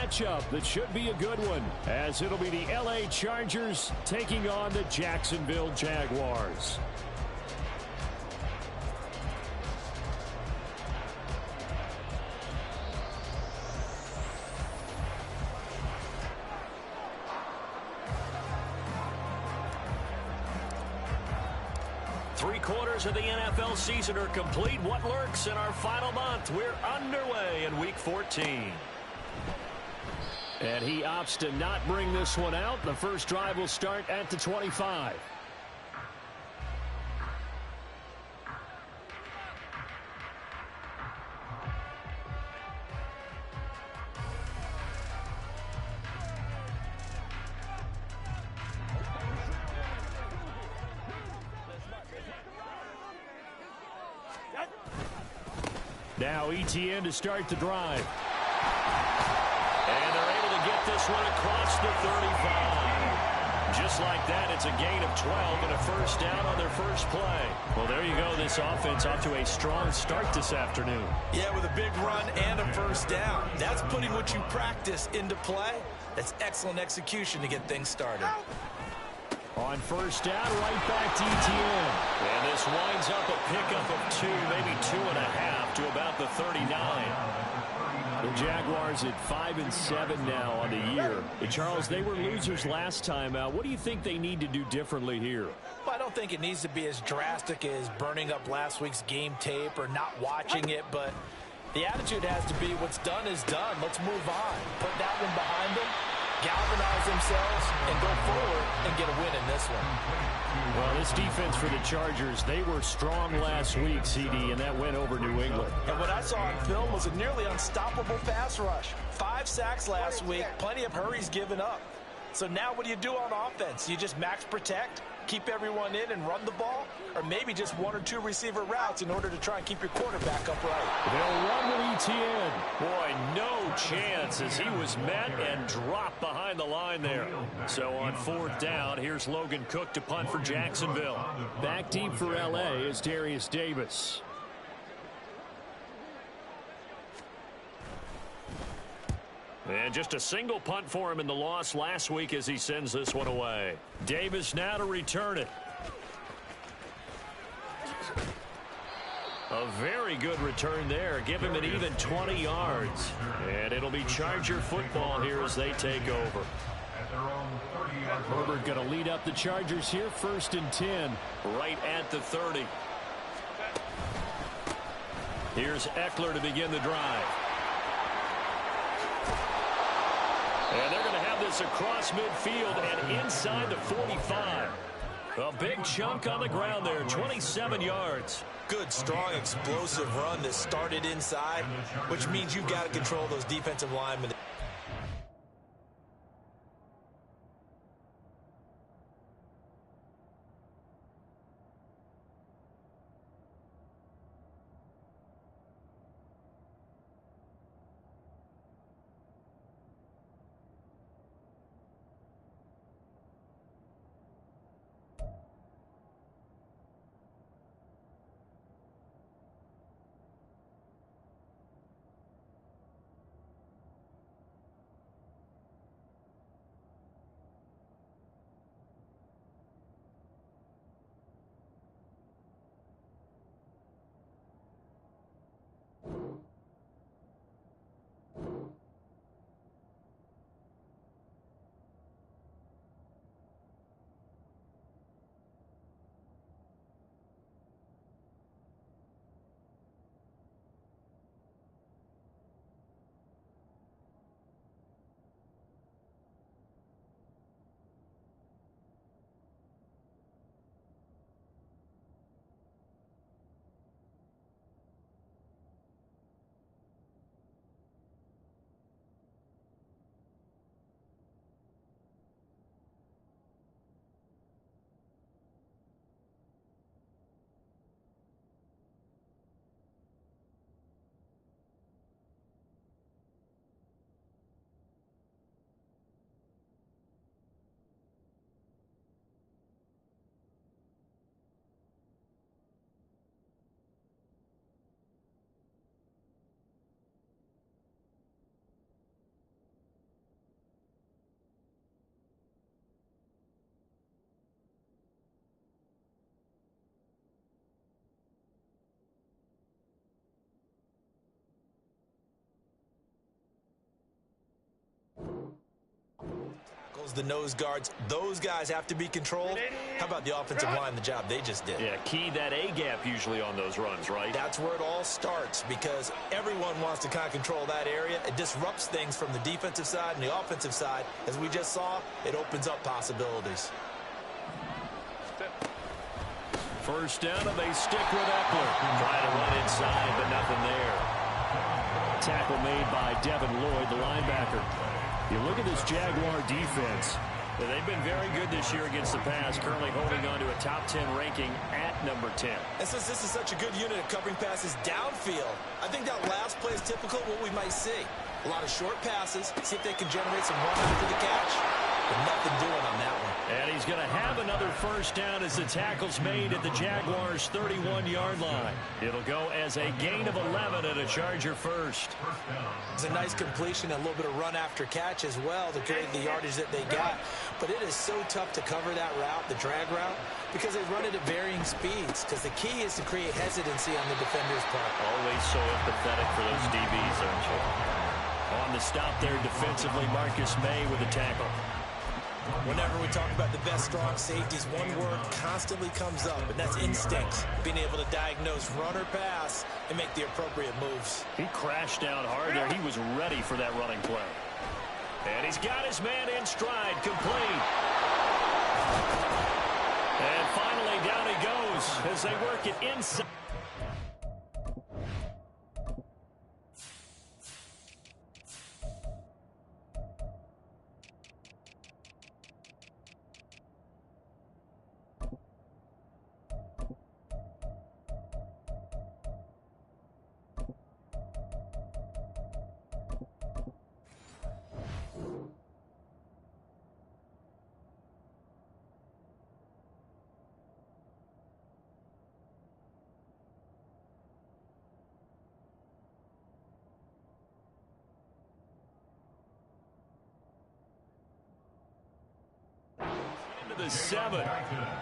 matchup that should be a good one, as it'll be the LA Chargers taking on the Jacksonville Jaguars. Three-quarters of the NFL season are complete. What lurks in our final month? We're underway in Week 14. And he opts to not bring this one out. The first drive will start at the 25. Now ETN to start the drive. And they're able to get this one across the 35. Just like that, it's a gain of 12 and a first down on their first play. Well, there you go. This offense off to a strong start this afternoon. Yeah, with a big run and a first down. That's putting what you practice into play. That's excellent execution to get things started. On first down, right back to ETN. And this winds up a pickup of 2, maybe 2.5 to about the 39. The Jaguars at 5-7 now on the year. And Charles, they were losers last time out. What do you think they need to do differently here? Well, I don't think it needs to be as drastic as burning up last week's game tape or not watching it, but the attitude has to be what's done is done. Let's move on. Put that one behind them, galvanize themselves, and go forward and get a win in this one. Well, this defense for the Chargers, they were strong last week, CD, and that went over New England. And what I saw on film was a nearly unstoppable pass rush. 5 sacks last week, plenty of hurries given up. So now what do you do on offense? You just max protect, keep everyone in and run the ball, or maybe just 1 or 2 receiver routes in order to try and keep your quarterback upright. They'll run with ETN. Boy, no chance as he was met and dropped behind the line there. So on fourth down, here's Logan Cook to punt for Jacksonville. Back deep for LA is Darius Davis. And just a single punt for him in the loss last week as he sends this one away. Davis now to return it. A very good return there. Give him an even 20 yards. And it'll be Charger football here as they take over. Herbert going to lead up the Chargers here, 1st and 10. Right at the 30. Here's Eckler to begin the drive. And they're going to have this across midfield and inside the 45. A big chunk on the ground there, 27 yards. Good, strong, explosive run that started inside, which means you've got to control those defensive linemen. The nose guards, those guys have to be controlled. How about the offensive line, the job they just did? Yeah, key that A-gap usually on those runs, right? That's where it all starts because everyone wants to kind of control that area. It disrupts things from the defensive side and the offensive side. As we just saw, it opens up possibilities. First down, and they stick with Eckler. Trying to run inside, but nothing there. Tackle made by Devin Lloyd, the linebacker. You look at this Jaguar defense. They've been very good this year against the pass, currently holding on to a top 10 ranking at number 10. And since this is such a good unit of covering passes downfield, I think that last play is typical of what we might see. A lot of short passes, see if they can generate some run after the catch. But nothing doing on that one. And he's going to have another first down as the tackle's made at the Jaguars' 31-yard line. It'll go as a gain of 11 and a Charger first. It's a nice completion, a little bit of run after catch as well to create the yardage that they got. But it is so tough to cover that route, the drag route, because they run it at varying speeds. Because the key is to create hesitancy on the defender's part. Always so empathetic for those DBs, aren't you? On the stop there defensively, Marcus May with a tackle. Whenever we talk about the best strong safeties, one word constantly comes up, and that's instincts. Being able to diagnose run or pass and make the appropriate moves. He crashed down hard there. He was ready for that running play. And he's got his man in stride, complete. And finally, down he goes as they work it inside. The 7.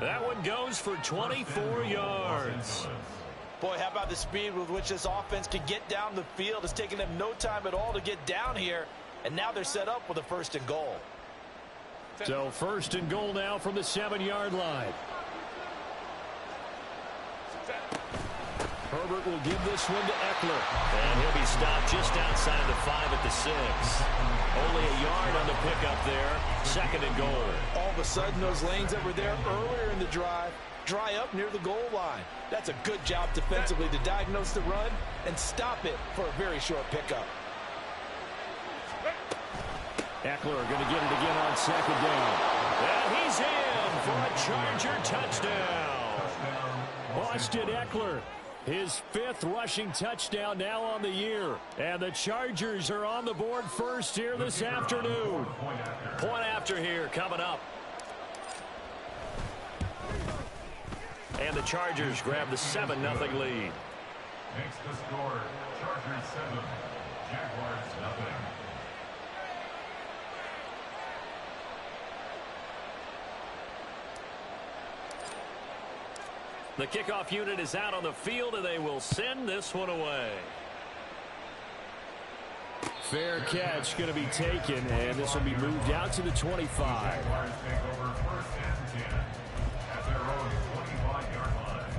That one goes for 24 yards. Boy, how about the speed with which this offense can get down the field? It's taken them no time at all to get down here, and now they're set up with a 1st and goal. So 1st and goal now from the 7-yard line. Herbert will give this one to Eckler. And he'll be stopped just outside the 5 at the 6. Only a yard on the pickup there. 2nd and goal. All of a sudden, those lanes that were there earlier in the drive dry up near the goal line. That's a good job defensively to diagnose the run and stop it for a very short pickup. Eckler going to get it again on 2nd down. And he's in for a Charger touchdown. Austin Eckler. His 5th rushing touchdown now on the year. And the Chargers are on the board first here this afternoon. Point after here coming up. And the Chargers grab the 7-0 lead. Makes the score Chargers 7, Jaguars 0. The kickoff unit is out on the field, and they will send this one away. Fair catch going to be taken, and this will be moved out to the 25. Jaguars take over 1st and 10 at their own 25-yard line.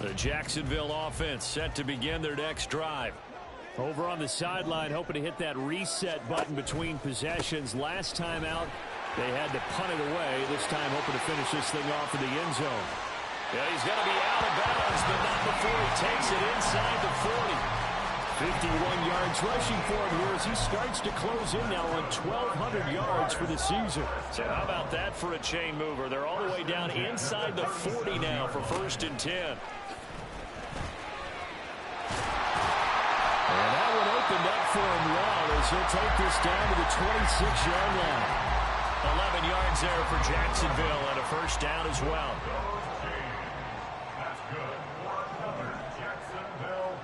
The Jacksonville offense set to begin their next drive. Over on the sideline, hoping to hit that reset button between possessions. Last time out, they had to punt it away. This time hoping to finish this thing off in the end zone. Yeah, he's going to be out of bounds, but not before he takes it inside the 40. 51 yards rushing for him here as he starts to close in now on 1,200 yards for the season. So how about that for a chain mover? They're all the way down inside the 40 now for 1st and 10. And that one opened up for him well as he'll take this down to the 26-yard line. 11 yards there for Jacksonville and a 1st down as well. That's good. For another Jacksonville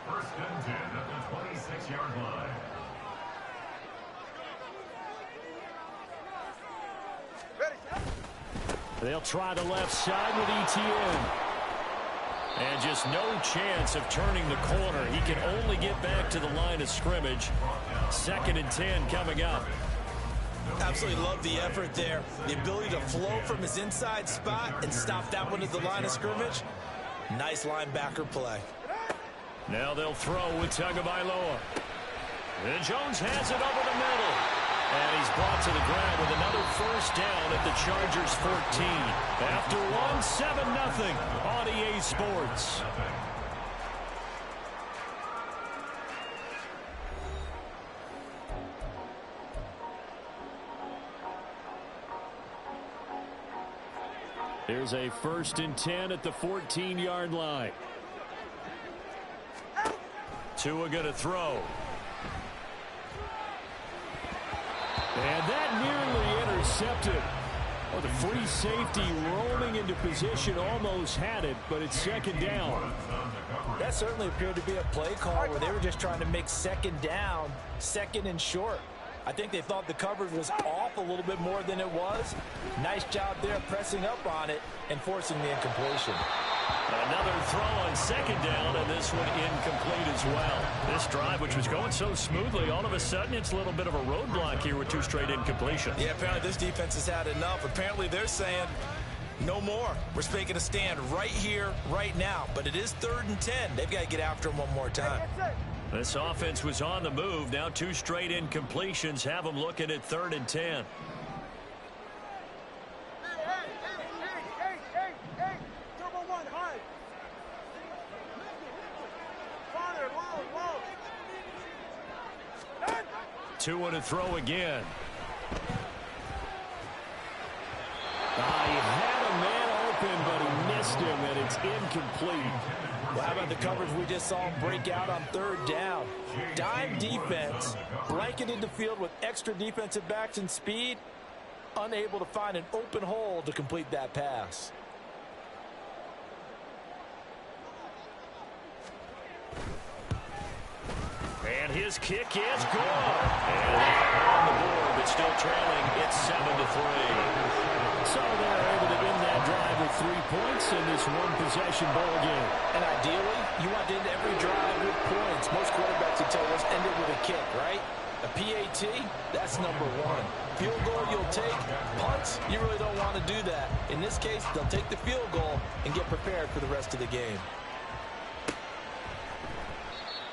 1st and 10 at the 26-yard line. They'll try the left side with ETN. And just no chance of turning the corner. He can only get back to the line of scrimmage. 2nd and 10 coming up. Absolutely love the effort there. The ability to flow from his inside spot and stop that one at the line of scrimmage. Nice linebacker play. Now they'll throw with Tagovailoa. And Jones has it over the middle. And he's brought to the ground with another first down at the Chargers 14. After one, 7-0 on EA Sports. Here's a 1st and 10 at the 14-yard line. Tua going to throw. And that nearly intercepted. Oh, the free safety roaming into position almost had it, but it's 2nd down. That certainly appeared to be a play call where they were just trying to make 2nd down, 2nd and short. I think they thought the coverage was off a little bit more than it was. Nice job there pressing up on it and forcing the incompletion. Another throw on 2nd down, and this one incomplete as well. This drive, which was going so smoothly, all of a sudden it's a little bit of a roadblock here with 2 straight incompletions. Yeah, apparently this defense has had enough. Apparently they're saying no more. We're making a stand right here, right now. But it is 3rd and 10. They've got to get after him one more time. This offense was on the move. Now 2 straight incompletions have them looking at 3rd and 10. Tua to throw again. He had a man open, but he missed him, and it's incomplete. Well, how about the coverage we just saw him break out on 3rd down? Dime defense, blanketed the field with extra defensive backs and speed, unable to find an open hole to complete that pass. And his kick is good. And on the board, but still trailing. It's 7-3. So they're able to end that drive with 3 points in this one-possession ball game. And ideally, you want to end every drive with points. Most quarterbacks would tell us end it with a kick, right? A PAT, that's number 1. Field goal you'll take. Punts, you really don't want to do that. In this case, they'll take the field goal and get prepared for the rest of the game.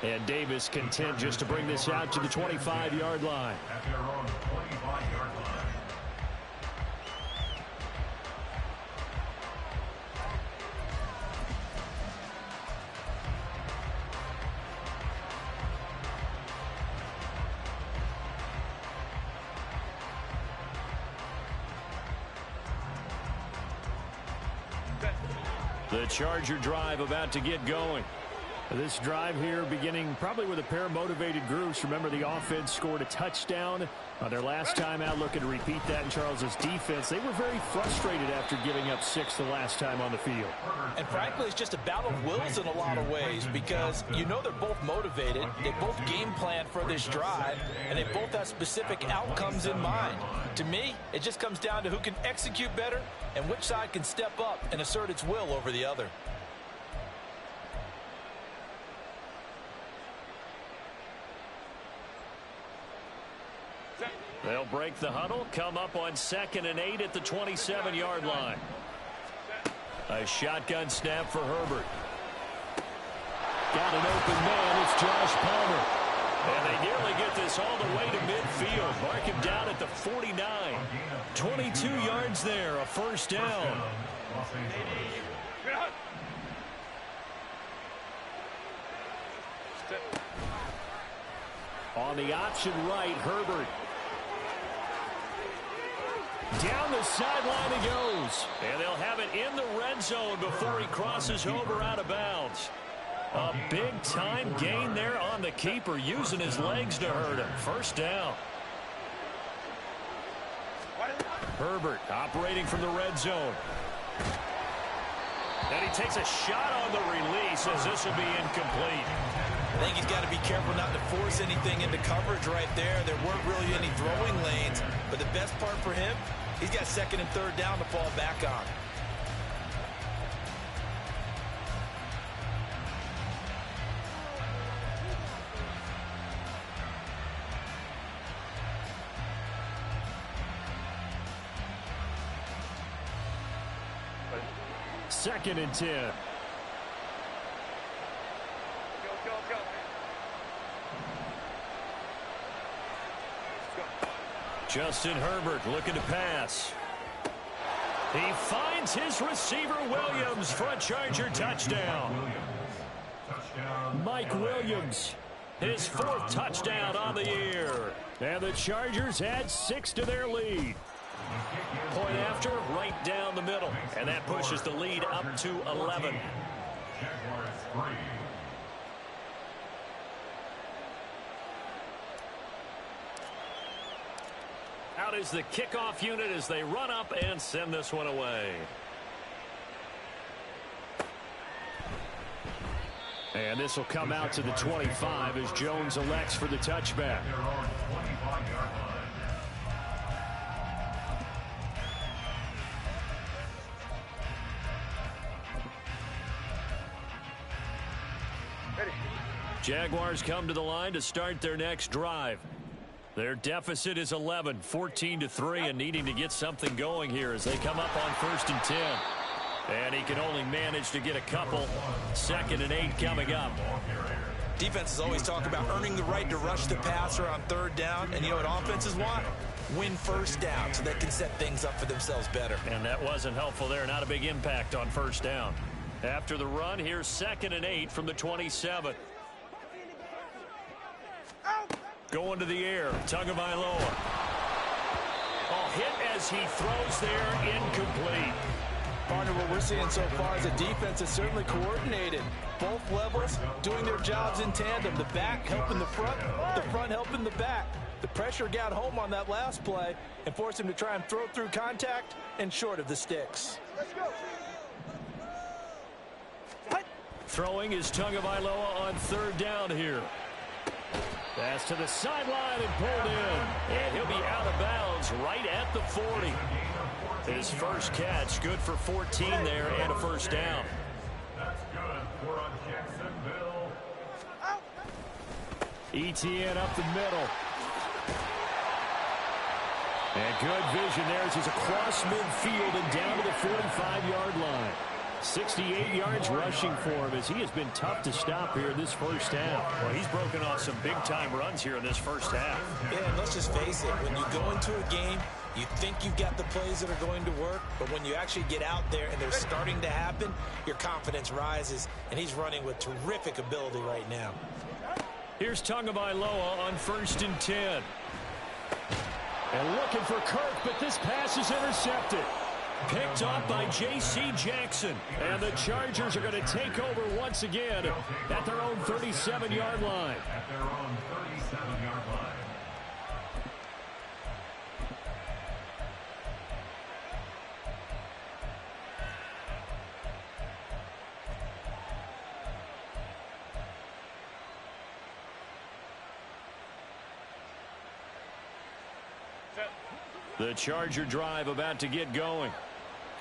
And Davis content just to bring this out to the 25-yard line. At their own 25-yard line. The Charger drive about to get going. This drive here beginning probably with a pair of motivated groups. Remember, the offense scored a touchdown their last time out. Looking to repeat that in Charles's defense. They were very frustrated after giving up 6 the last time on the field. And frankly, it's just a battle of wills in a lot of ways because you know they're both motivated. They both game plan for this drive, and they both have specific outcomes in mind. To me, it just comes down to who can execute better and which side can step up and assert its will over the other. They'll break the huddle, come up on 2nd and 8 at the 27-yard line. A shotgun snap for Herbert. Got an open man. It's Josh Palmer. And they nearly get this all the way to midfield. Mark him down at the 49. 22 yards there, a first down. On the option right, Herbert. Down the sideline he goes. And they'll have it in the red zone before he crosses over out of bounds. A big-time gain there on the keeper, using his legs to hurt him. First down. Herbert operating from the red zone. And he takes a shot on the release as this will be incomplete. I think he's got to be careful not to force anything into coverage right there. There weren't really any throwing lanes. But the best part for him, he's got 2nd and 3rd down to fall back on. 2nd and 10. Justin Herbert looking to pass. He finds his receiver Williams for a Charger touchdown. Mike Williams, his 4th touchdown on the year. And the Chargers add 6 to their lead. Point after, right down the middle. And that pushes the lead up to 11. Jaguars 3. Out is the kickoff unit as they run up and send this one away. And this will come out to the 25 as Jones elects for the touchback. They're on 25-yard line. Jaguars come to the line to start their next drive. Their deficit is 11, 14-3, and needing to get something going here as they come up on 1st and 10. And he can only manage to get a couple. 2nd and 8 coming up. Defenses always talk about earning the right to rush the passer on 3rd down. And you know what offenses want? Win 1st down so they can set things up for themselves better. And that wasn't helpful there. Not a big impact on 1st down. After the run, here's 2nd and 8 from the 27. Going to the air, Tagovailoa. Oh, hit as he throws there, incomplete. Partner, what we're seeing so far is the defense is certainly coordinated. Both levels doing their jobs in tandem. The back helping the front helping the back. The pressure got home on that last play and forced him to try and throw through contact and short of the sticks. Let's go. Throwing is Tagovailoa on 3rd down here. Pass to the sideline and pulled in. And he'll be out of bounds right at the 40. His first catch, good for 14 there and a 1st down. That's good for Jacksonville. ETN up the middle. And good vision there as he's across midfield and down to the 45-yard line. 68 yards rushing for him as he has been tough to stop here in this 1st half. Well, he's broken off some big-time runs here in this 1st half. Yeah, and let's just face it. When you go into a game, you think you've got the plays that are going to work, but when you actually get out there and they're starting to happen, your confidence rises, and he's running with terrific ability right now. Here's Tagovailoa on 1st and 10. And looking for Kirk, but this pass is intercepted. Picked off by J.C. Jackson. And the Chargers are going to take over once again at their own 37-yard line. At their own 37-yard line. The Charger drive about to get going.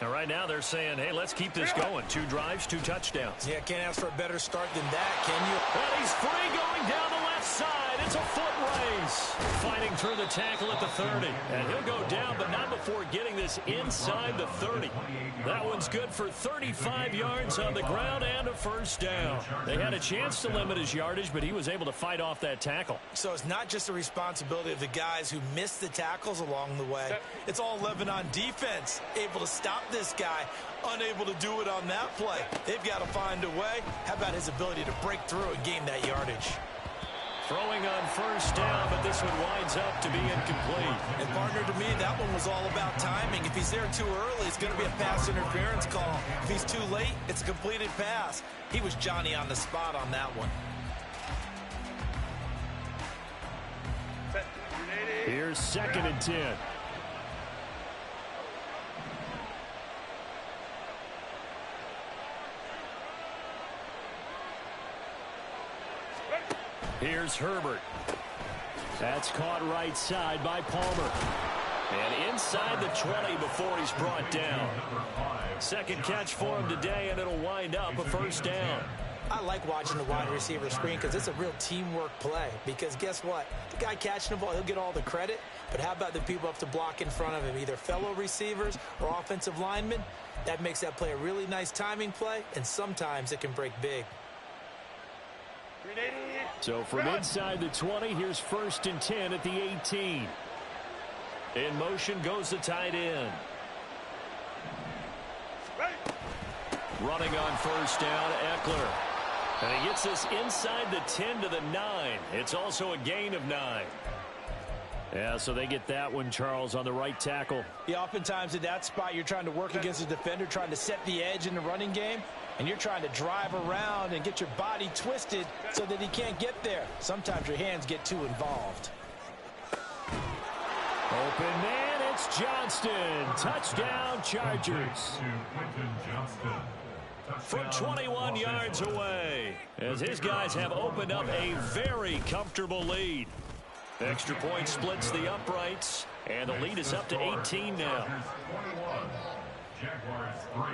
And right now they're saying, hey, let's keep this going. 2 drives, 2 touchdowns. Yeah, can't ask for a better start than that, can you? And he's free going down the left side. It's a foot race. Fighting through the tackle at the 30. And he'll go down, but not before getting this inside the 30. That one's good for 35 yards on the ground and a 1st down. They had a chance to limit his yardage, but he was able to fight off that tackle. So it's not just the responsibility of the guys who missed the tackles along the way. It's all 11 on defense, able to stop this guy, unable to do it on that play. They've got to find a way. How about his ability to break through and gain that yardage? Throwing on 1st down, but this one winds up to be incomplete. And partner, to me, that one was all about timing. If he's there too early, it's going to be a pass interference call. If he's too late, it's a completed pass. He was Johnny on the spot on that one. Here's 2nd and 10. Here's Herbert. That's caught right side by Palmer. And inside the 20 before he's brought down. 2nd catch for him today, and it'll wind up a 1st down. I like watching the wide receiver screen because it's a real teamwork play. Because guess what? The guy catching the ball, he'll get all the credit. But how about the people up to block in front of him, either fellow receivers or offensive linemen? That makes that play a really nice timing play, and sometimes it can break big. So from inside the 20, here's 1st and 10 at the 18. In motion goes the tight end. Running on 1st down, Eckler. And he gets this inside the 10 to the 9. It's also a gain of 9. Yeah, so they get that one, Charles, on the right tackle. Yeah, oftentimes at that spot, you're trying to work against a defender, trying to set the edge in the running game, and you're trying to drive around and get your body twisted so that he can't get there. Sometimes your hands get too involved. Open man, it's Johnston. Touchdown, Chargers. From 21 yards away, as his guys have opened up a very comfortable lead. Extra point splits the uprights, and the lead is up to 18 now. Jaguars 3.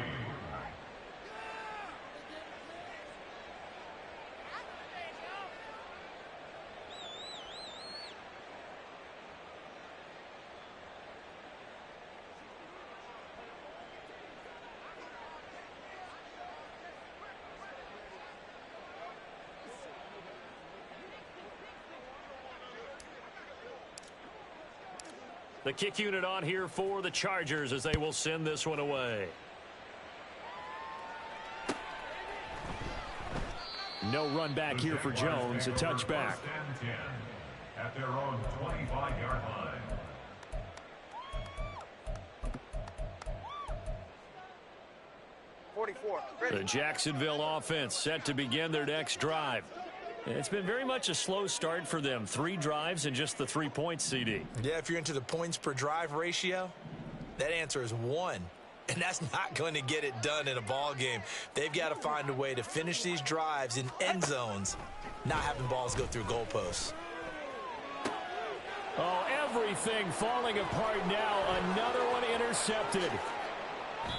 The kick unit on here for the Chargers as they will send this one away. No run back here for Jones. A touchback. At their own 25-yard line. The Jacksonville offense set to begin their next drive. It's been very much a slow start for them. 3 drives and just the 3 points, CD. Yeah, if you're into the points per drive ratio, that answer is 1. And that's not going to get it done in a ball game. They've got to find a way to finish these drives in end zones, not having balls go through goalposts. Oh, everything falling apart now. Another one intercepted.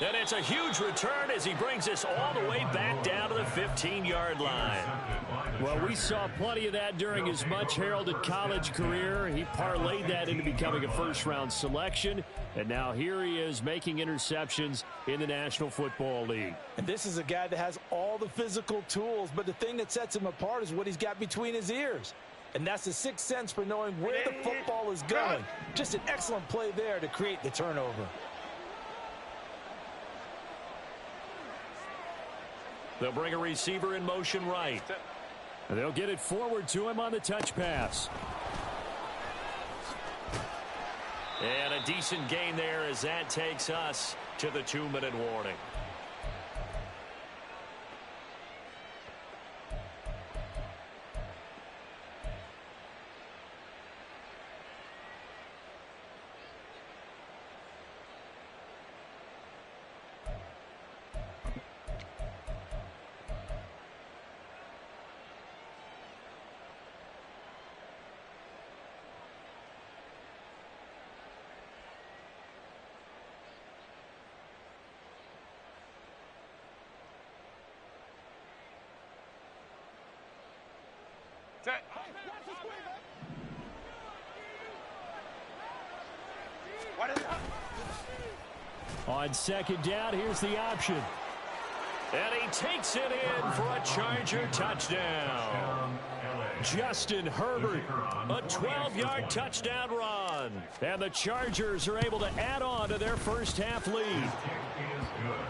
And it's a huge return as he brings us all the way back down to the 15-yard line. Well, we saw plenty of that during his much-heralded college career. He parlayed that into becoming a first-round selection, and now here he is making interceptions in the National Football League. And this is a guy that has all the physical tools, but the thing that sets him apart is what he's got between his ears. And that's the sixth sense for knowing where the football is going. Just an excellent play there to create the turnover. They'll bring a receiver in motion right. And they'll get it forward to him on the touch pass. And a decent gain there as that takes us to the 2-minute warning. On 2nd down, here's the option. And he takes it in for a Charger touchdown. Justin Herbert, a 12-yard touchdown run. And the Chargers are able to add on to their first half lead.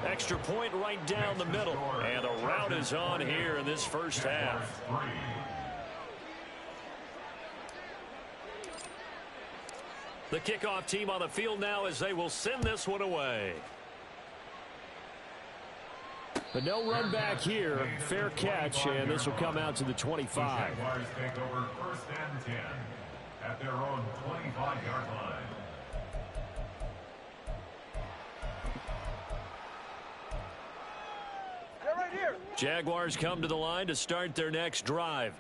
Extra point right down the middle. And the route is on here in this first half. The kickoff team on the field now as they will send this one away. But no run back here. Fair catch, and this will come out to the 25. The Jaguars take over 1st and 10 at their own 25-yard line. Jaguars come to the line to start their next drive.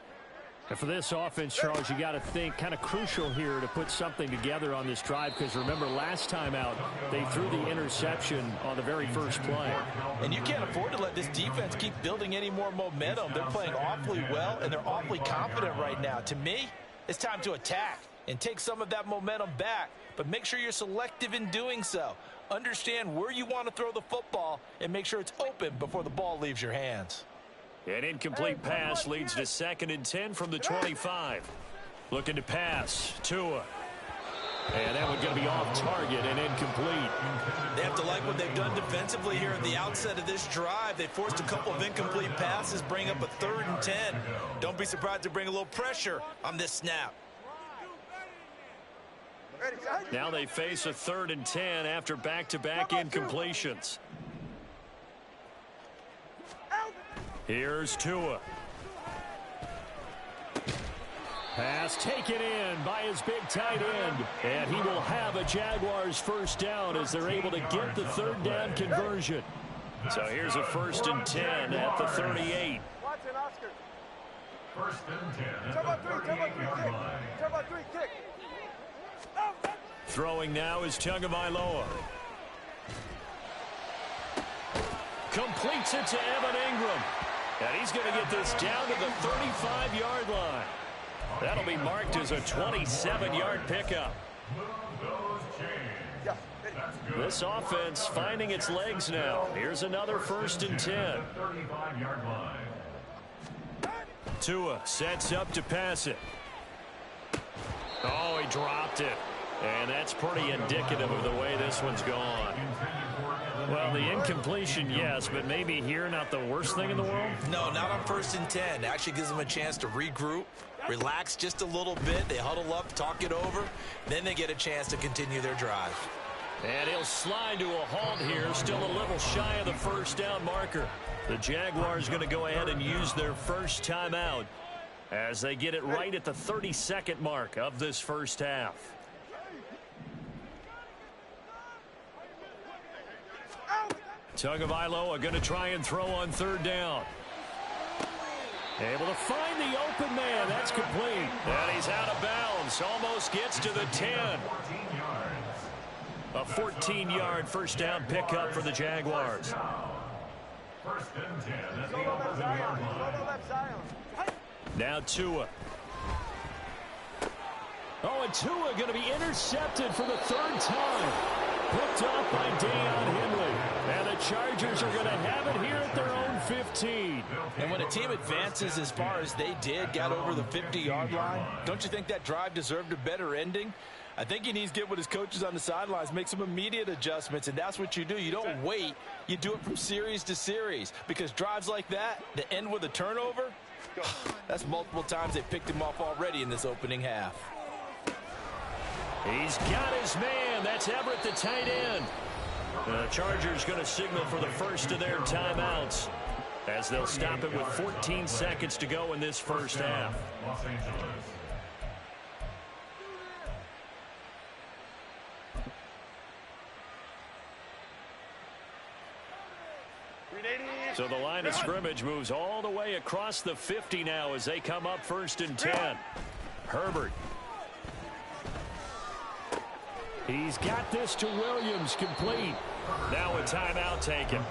And for this offense, Charles, you got to think kind of crucial here to put something together on this drive, because remember last time out they threw the interception on the very first play. And you can't afford to let this defense keep building any more momentum. They're playing awfully well, and they're awfully confident right now. To me, it's time to attack and take some of that momentum back, but make sure you're selective in doing so. Understand where you want to throw the football and make sure it's open before the ball leaves your hands. An incomplete pass leads to 2nd and 10 from the 25. Looking to pass. Tua. And that one's going to be off target and incomplete. They have to like what they've done defensively here at the outset of this drive. They forced a couple of incomplete passes, bring up a 3rd and 10. Don't be surprised to bring a little pressure on this snap. Now they face a 3rd and 10 after back-to-back incompletions. Here's Tua. Pass taken in by his big tight end. And he will have a Jaguars first down as they're able to get the 3rd down conversion. So here's a 1st and 10 at the 38. First and 10 at the 38-yard line. Throwing now is Tagovailoa. Completes it to Evan Ingram. And he's going to get this down to the 35-yard line. That'll be marked as a 27-yard pickup. This offense finding its legs now. Here's another 1st and 10. Tua sets up to pass it. Oh, he dropped it. And that's pretty indicative of the way this one's gone. Well, the incompletion, yes, but maybe here not the worst thing in the world? No, not on 1st and 10. Actually gives them a chance to regroup, relax just a little bit. They huddle up, talk it over. Then they get a chance to continue their drive. And he'll slide to a halt here, still a little shy of the 1st down marker. The Jaguars going to go ahead and use their first timeout as they get it right at the 32nd mark of this first half. Tagovailoa going to try and throw on 3rd down. Able to find the open man. That's complete. And he's out of bounds. Almost gets to the 10. A 14-yard first down pickup for the Jaguars. First and 10 at the 11-yard line. Now Tua. Oh, and Tua going to be intercepted for the 3rd time. Picked off by Deion Henley. And the Chargers are going to have it here at their own 15. And when a team advances as far as they did, got over the 50-yard line, don't you think that drive deserved a better ending? I think he needs to get with his coaches on the sidelines, make some immediate adjustments, and that's what you do. You don't wait. You do it from series to series, because drives like that end with a turnover, that's multiple times they picked him off already in this opening half. He's got his man. That's Everett, the tight end. The Chargers going to signal for the first of their timeouts as they'll stop it with 14 seconds to go in this first half. Los Angeles. So the line of scrimmage moves all the way across the 50 now as they come up 1st and 10. Herbert. He's got this to Williams, complete. Now a timeout taken.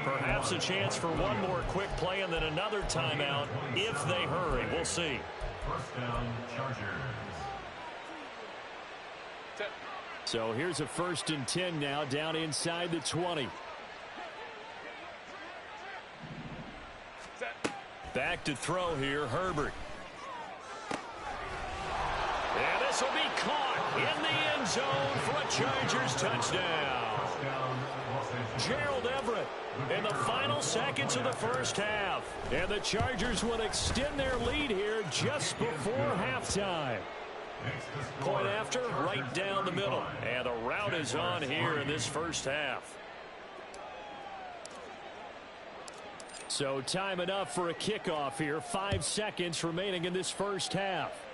Perhaps a chance for one more quick play and then another timeout if they hurry. We'll see. First down, Chargers. So here's a 1st and 10 now down inside the 20. Back to throw here, Herbert. And this will be caught in the end zone for a Chargers touchdown. Gerald Everett in the final seconds of the first half. And the Chargers will extend their lead here just before halftime. Point after, right down the middle. And the route is on here in this first half. So time enough for a kickoff here. 5 seconds remaining in this first half.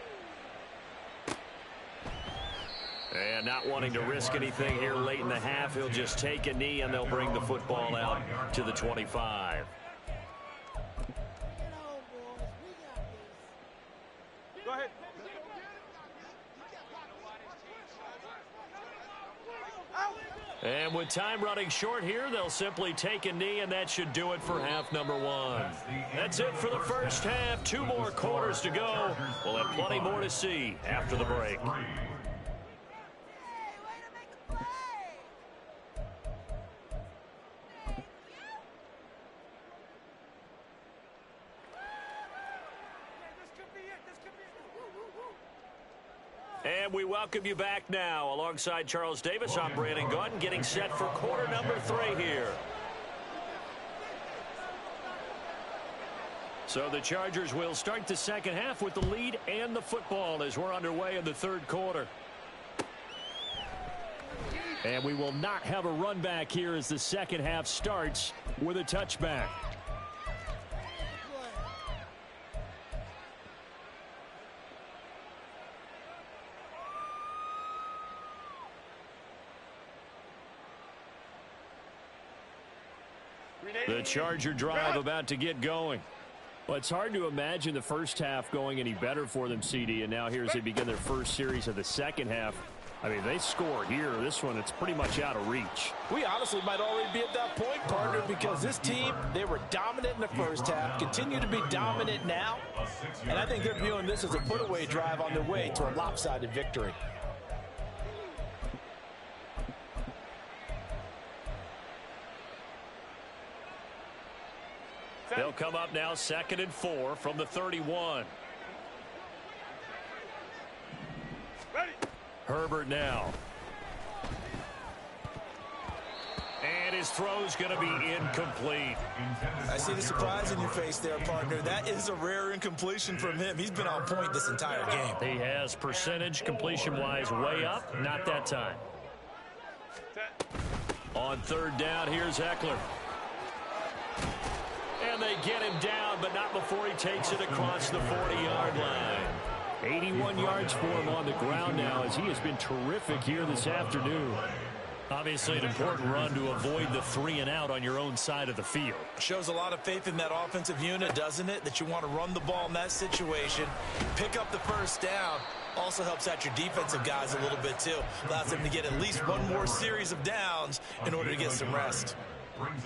And not wanting to risk anything here late in the half, he'll just take a knee and they'll bring the football out to the 25. And with time running short here, they'll simply take a knee, and that should do it for half number one. That's it for the first half. 2 more quarters to go. We'll have plenty more to see after the break. And we welcome you back now. Alongside Charles Davis, I'm Brandon Gaudin, getting set for quarter number 3 here. So the Chargers will start the second half with the lead and the football as we're underway in the third quarter. And we will not have a run back here as the second half starts with a touchback. The Charger drive about to get going. Well, it's hard to imagine the first half going any better for them, CD, and now here as they begin their first series of the second half. I mean, they score here. This one, it's pretty much out of reach. We honestly might already be at that point, partner, because this team, they were dominant in the first half, continue to be dominant now, and I think they're viewing this as a put-away drive on their way to a lopsided victory. They'll come up now 2nd and 4 from the 31. Ready. Herbert now. And his throw's going to be incomplete. I see the surprise in your face there, partner. That is a rare incompletion from him. He's been on point this entire game. He has percentage completion-wise way up. Not that time. On 3rd down, here's Eckler. And they get him down, but not before he takes it across the 40-yard line. 81 yards for him on the ground now as he has been terrific here this afternoon. Obviously an important run to avoid the 3 and out on your own side of the field. Shows a lot of faith in that offensive unit, doesn't it? That you want to run the ball in that situation, pick up the first down. Also helps out your defensive guys a little bit too. Allows them to get at least one more series of downs in order to get some rest.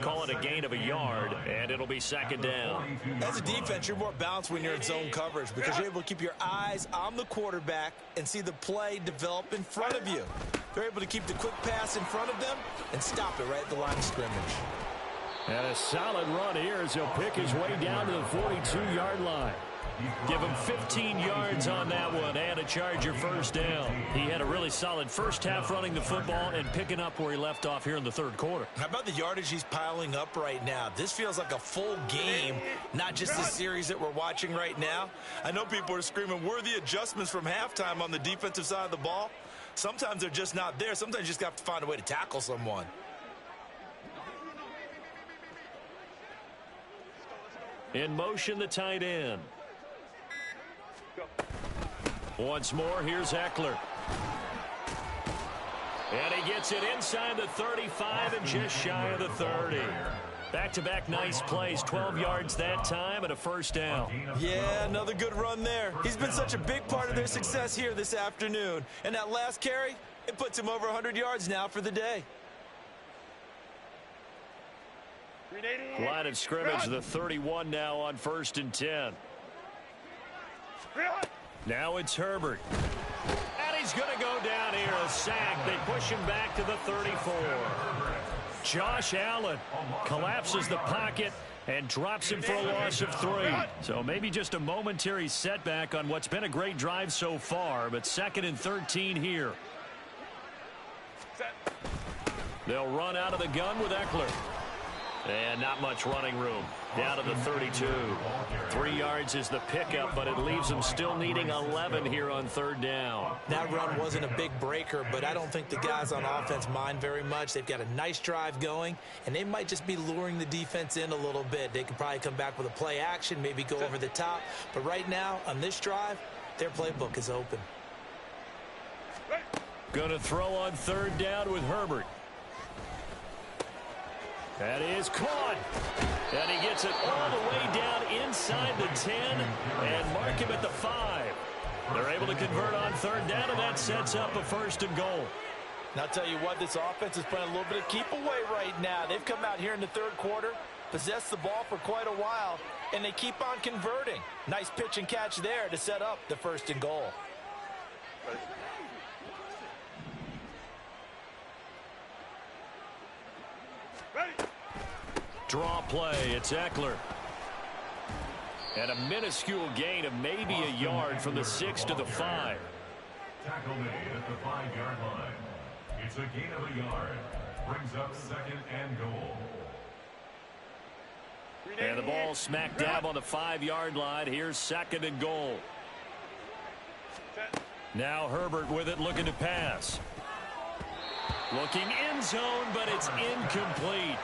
Call it a gain of a yard, and it'll be 2nd down. As a defense, you're more balanced when you're in zone coverage because you're able to keep your eyes on the quarterback and see the play develop in front of you. They're able to keep the quick pass in front of them and stop it right at the line of scrimmage. And a solid run here as he'll pick his way down to the 42-yard line. Give him 15 yards on that one and a Charger first down. He had a really solid first half running the football and picking up where he left off here in the third quarter. How about the yardage he's piling up right now? This feels like a full game, not just the series that we're watching right now. I know people are screaming, where are the adjustments from halftime on the defensive side of the ball? Sometimes they're just not there. Sometimes you just got to find a way to tackle someone. In motion, the tight end. Once more, here's Eckler. And he gets it inside the 35 and just shy of the 30. Back-to-back nice plays, 12 yards that time and a first down. Yeah, another good run there. He's been such a big part of their success here this afternoon. And that last carry, it puts him over 100 yards now for the day. Line of scrimmage, the 31 now on 1st and 10. Now it's Herbert. And he's going to go down here, a sack. They push him back to the 34. Josh Allen collapses the pocket and drops him for a loss of 3. So maybe just a momentary setback on what's been a great drive so far, but 2nd and 13 here. They'll run out of the gun with Eckler. And not much running room. Down to the 32. 3 yards is the pickup, but it leaves them still needing 11 here on 3rd down. That run wasn't a big breaker, but I don't think the guys on offense mind very much. They've got a nice drive going, and they might just be luring the defense in a little bit. They could probably come back with a play action, maybe go over the top. But right now, on this drive, their playbook is open. Going to throw on 3rd down with Herbert. That is caught. And he gets it all the way down inside the 10 and mark him at the 5. They're able to convert on third down, and that sets up a 1st and goal. And I'll tell you what, this offense is playing a little bit of keep away right now. They've come out here in the third quarter, possessed the ball for quite a while, and they keep on converting. Nice pitch and catch there to set up the 1st and goal. Ready. Draw play, it's Eckler. And a minuscule gain of maybe a yard from the 6 to the 5. Tackle made at the 5-yard line. It's a gain of a yard. Brings up 2nd and goal. And the ball smack dab on the 5-yard line. Here's 2nd and goal. Now Herbert with it, looking to pass. Looking end zone, but it's incomplete.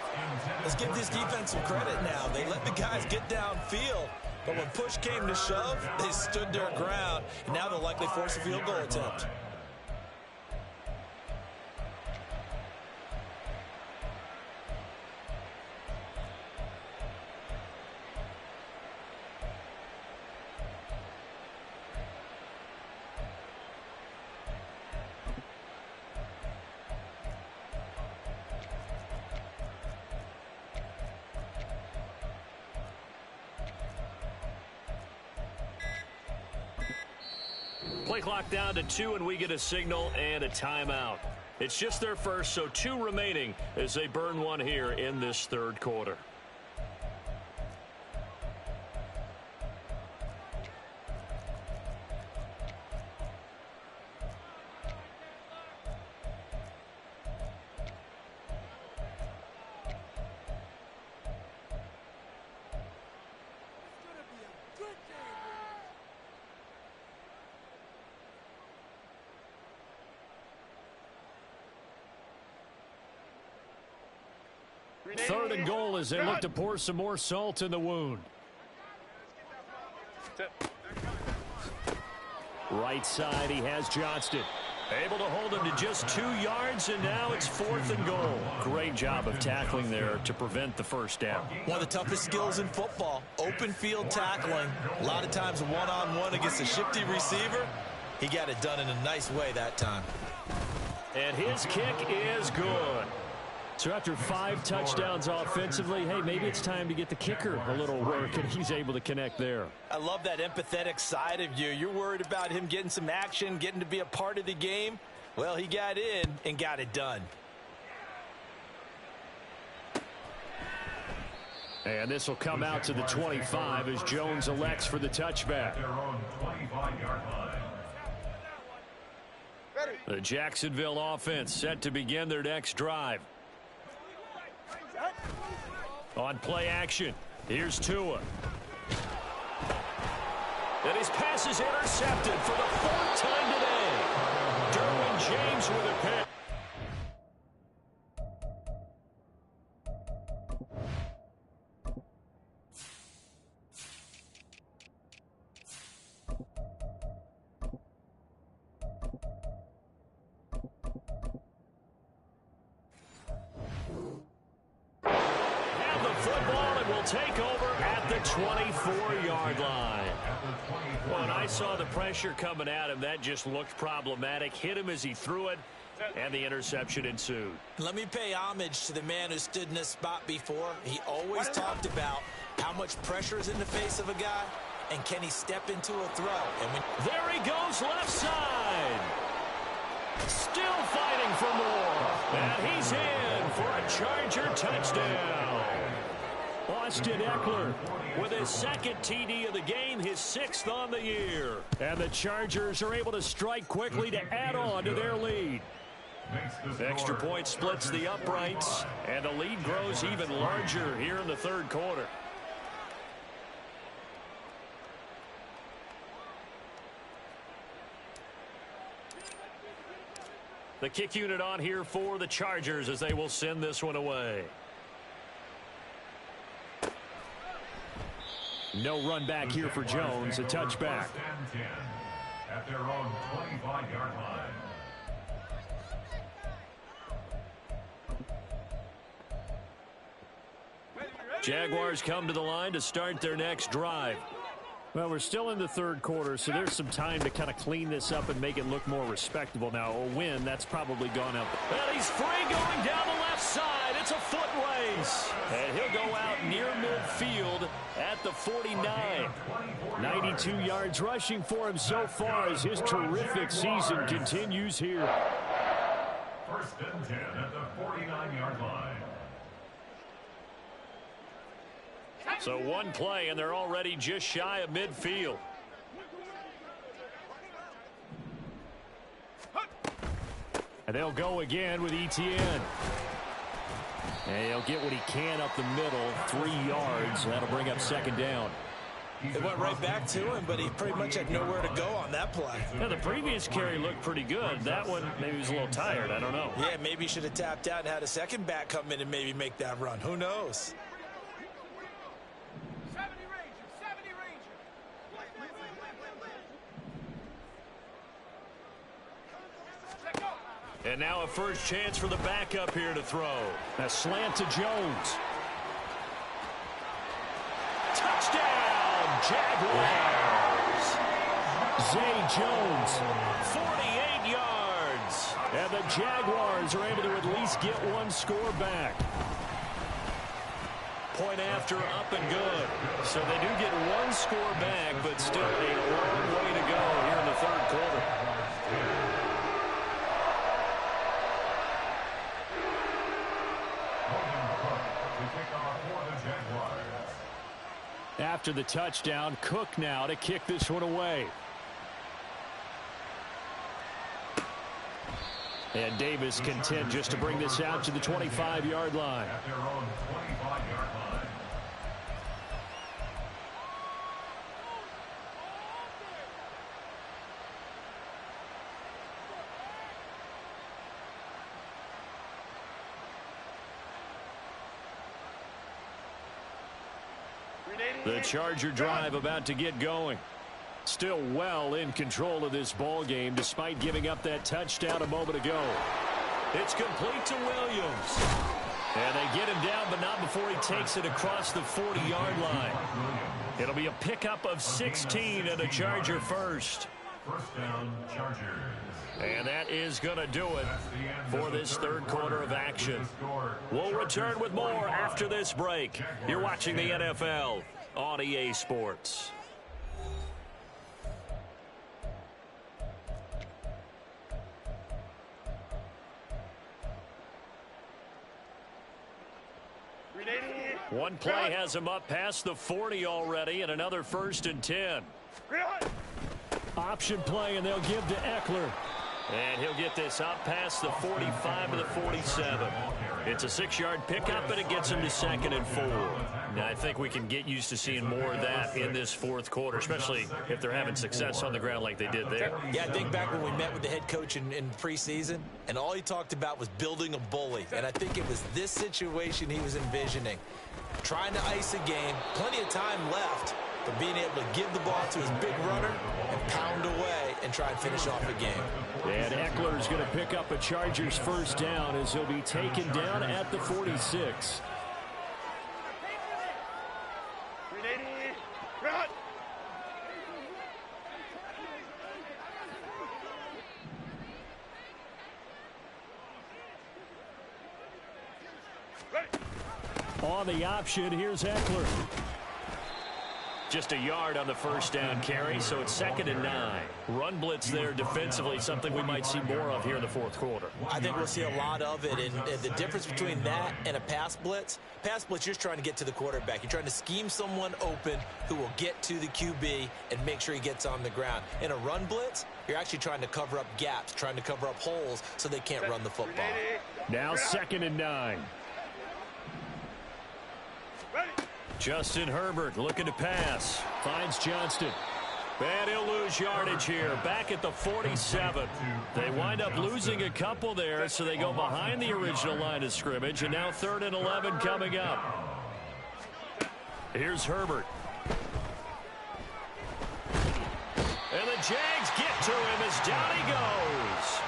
Let's give this defense some credit now. They let the guys get downfield, but when push came to shove, they stood their ground, and now they'll likely force a field goal attempt. Play clock down to 2, and we get a signal and a timeout. It's just their first, so 2 remaining as they burn one here in this third quarter. Third and goal as they look to pour some more salt in the wound. Right side, he has Johnston. Able to hold him to just 2 yards, and now it's 4th and goal. Great job of tackling there to prevent the 1st down. One of the toughest skills in football, open field tackling. A lot of times one-on-one against a shifty receiver. He got it done in a nice way that time. And his kick is good. So after 5 touchdowns offensively, hey, maybe it's time to get the kicker a little work, and he's able to connect there. I love that empathetic side of you. You're worried about him getting some action, getting to be a part of the game. Well, he got in and got it done. And this will come out to the 25 as Jones elects for the touchback. Their own 25-yard line. The Jacksonville offense set to begin their next drive. On play action, here's Tua. And his pass is intercepted for the 4th time today. Derwin James with a pick. Take over at the 24-yard line. When I saw the pressure coming at him, that just looked problematic. Hit him as he threw it, and the interception ensued. Let me pay homage to the man who stood in this spot before. He always talked about how much pressure is in the face of a guy, and can he step into a throw. And there he goes, left side. Still fighting for more. And he's in for a Charger touchdown. Austin Eckler with his 2nd TD of the game, his 6th on the year. And the Chargers are able to strike quickly to add on to their lead. Extra point splits the uprights, and the lead grows even larger here in the third quarter. The kick unit on here for the Chargers as they will send this one away. No run back here for Jones, a touchback. At their own 25-yard line. Jaguars come to the line to start their next drive. Well, we're still in the third quarter, so there's some time to kind of clean this up and make it look more respectable. Now, a win, that's probably gone up. And he's free going down the left side. It's a foot race. And he'll go out near midfield at the 49. 92 yards rushing for him so far as his terrific season continues here. First and 10 at the 49-yard line. So one play, and they're already just shy of midfield. And they'll go again with Etienne. And he'll get what he can up the middle, 3 yards. That'll bring up second down. It went right back to him, but he pretty much had nowhere to go on that play. Yeah, the previous carry looked pretty good. That one, maybe he was a little tired. I don't know. Yeah, maybe he should have tapped out and had a second back come in and maybe make that run. Who knows? And now a first chance for the backup here to throw. A slant to Jones. Touchdown, Jaguars. Zay Jones, 48 yards. And the Jaguars are able to at least get one score back. Point after, up and good. So they do get one score back, but still a long way to go here in the third quarter. After the touchdown, Cook now to kick this one away. And Davis content just to bring this out to the 25-yard line. At their own 25-yard line. The Charger drive about to get going. Still well in control of this ball game despite giving up that touchdown a moment ago. It's complete to Williams. And they get him down, but not before he takes it across the 40-yard line. It'll be a pickup of 16 and a Charger first. First down, Chargers. And that is going to do it for this third quarter of action. We'll return with more after this break. You're watching the NFL on EA Sports. One play has him up past the 40 already, and another first and 10. Option play, and they'll give to Eckler. And he'll get this up past the 45 to the 47. It's a 6-yard pickup, and it gets him to 2nd and 4. Now, I think we can get used to seeing more of that in this fourth quarter, especially if they're having success on the ground like they did there. Yeah, I think back when we met with the head coach in preseason, and all he talked about was building a bully. And I think it was this situation he was envisioning. Trying to ice a game, plenty of time left, but being able to give the ball to his big runner and pound away and try and finish off a game. And Eckler's going to pick up a Chargers first down as he'll be taken down at the 46. On the option, here's Eckler. Just a yard on the first down carry, so it's 2nd and 9. Run blitz there defensively, something we might see more of here in the fourth quarter. I think we'll see a lot of it, and the difference between that and a pass blitz, you're just trying to get to the quarterback. You're trying to scheme someone open who will get to the QB and make sure he gets on the ground. In a run blitz, you're actually trying to cover up gaps, trying to cover up holes so they can't run the football. Now 2nd and 9. Justin Herbert looking to pass. Finds Johnston. And he'll lose yardage here. Back at the 47. They wind up losing a couple there, so they go behind the original line of scrimmage. And now 3rd and 11 coming up. Here's Herbert. And the Jags get to him as down he goes.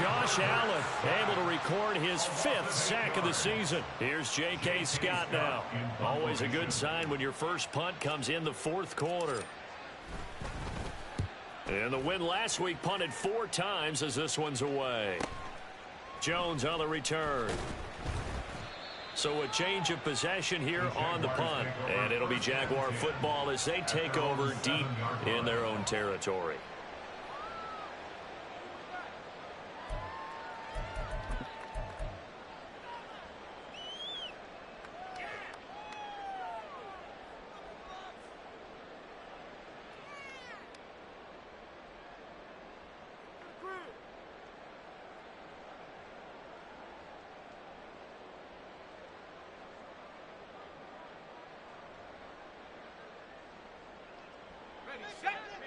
Josh Allen able to record his 5th sack of the season. Here's J.K. Scott now. Always a good sign when your first punt comes in the 4th quarter. And the win last week punted 4 times as this one's away. Jones on the return. So a change of possession here on the punt. And it'll be Jaguar football as they take over deep in their own territory.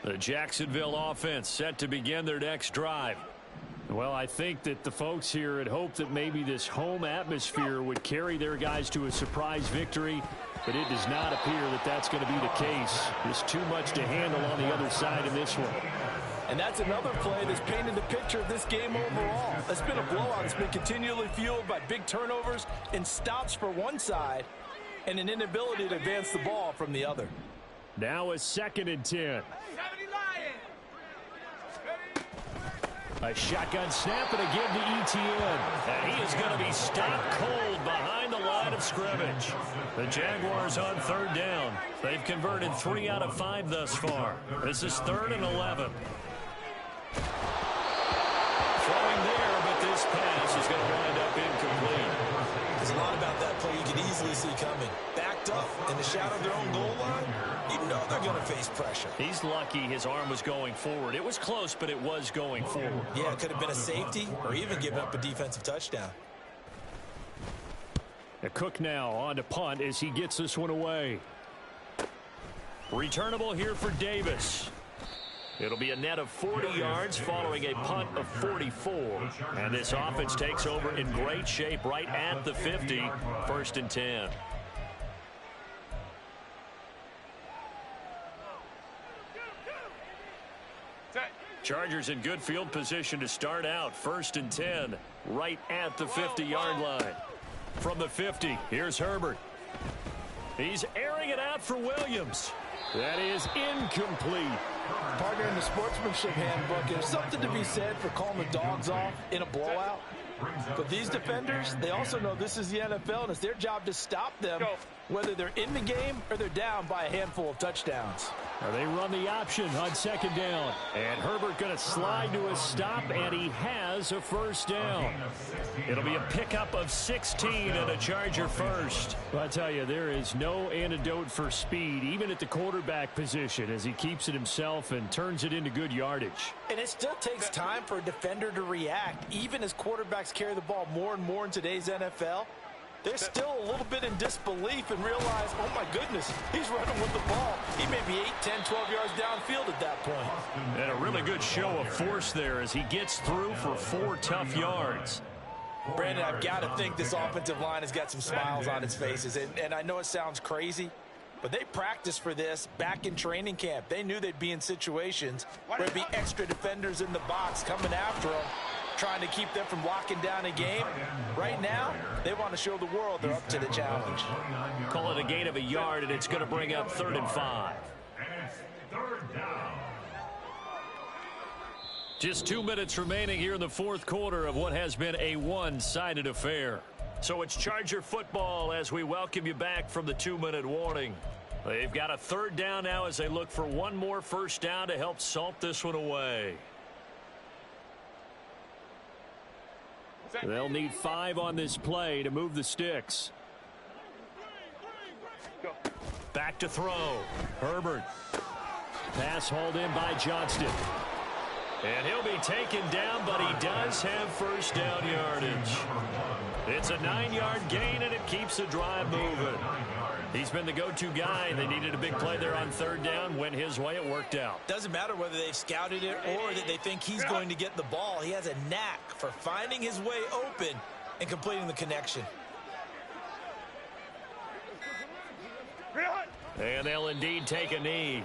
The Jacksonville offense set to begin their next drive. Well, I think that the folks here had hoped that maybe this home atmosphere would carry their guys to a surprise victory, but it does not appear that that's going to be the case. There's too much to handle on the other side in this one. And that's another play that's painted the picture of this game overall. It's been a blowout. It's been continually fueled by big turnovers and stops for one side and an inability to advance the ball from the other. Now a 2nd and 10. A shotgun snap and a give to Etienne. And he is going to be stopped cold behind the line of scrimmage. The Jaguars on 3rd down. They've converted 3 out of 5 thus far. This is 3rd and 11. Throwing there, but this pass is going to wind up incomplete. There's a lot about that play you can easily see coming. Backed up in the shadow of their own goal line, you know they're going to face pressure. He's lucky his arm was going forward. It was close, but it was going forward. Yeah, it could have been a safety or even given up a defensive touchdown. A Cook now on to punt as he gets this one away. Returnable here for Davis. It'll be a net of 40 yards following a punt of 44. And this offense takes over in great shape right at the 50. 1st and 10. Chargers in good field position to start out. 1st and 10 right at the 50-yard line. From the 50, here's Herbert. He's airing it out for Williams. That is incomplete. Partner, in the sportsmanship handbook, there's something to be said for calling the dogs off in a blowout. But these defenders, they also know this is the NFL, and it's their job to stop them, whether they're in the game or they're down by a handful of touchdowns. They run the option on 2nd down. And Herbert going to slide to a stop, and he has a 1st down. It'll be a pickup of 16 and a Charger first. Well, I tell you, there is no antidote for speed, even at the quarterback position, as he keeps it himself and turns it into good yardage. And it still takes time for a defender to react, even as quarterbacks carry the ball more and more in today's NFL. They're still a little bit in disbelief and realize, oh my goodness, he's running with the ball. He may be 8, 10, 12 yards downfield at that point. And a really good show of force there as he gets through for 4 tough yards. Brandon, I've got to think this offensive line has got some smiles on its faces. And I know it sounds crazy, but they practiced for this back in training camp. They knew they'd be in situations where there'd be extra defenders in the box coming after them, trying to keep them from locking down a game. Right now, they want to show the world they're up to the challenge. Call it a gain of a yard, and it's going to bring up 3rd and 5. And it's 3rd down. Just 2 minutes remaining here in the 4th quarter of what has been a one-sided affair. So it's Charger football as we welcome you back from the 2-minute warning. They've got a 3rd down now as they look for one more 1st down to help salt this one away. They'll need 5 on this play to move the sticks. Back to throw. Herbert. Pass hauled in by Johnston. And he'll be taken down, but he does have 1st down yardage. It's a 9-yard gain, and it keeps the drive moving. He's been the go-to guy. They needed a big play there on 3rd down. Went his way. It worked out. Doesn't matter whether they've scouted it or that they think he's going to get the ball. He has a knack for finding his way open and completing the connection. And they'll indeed take a knee.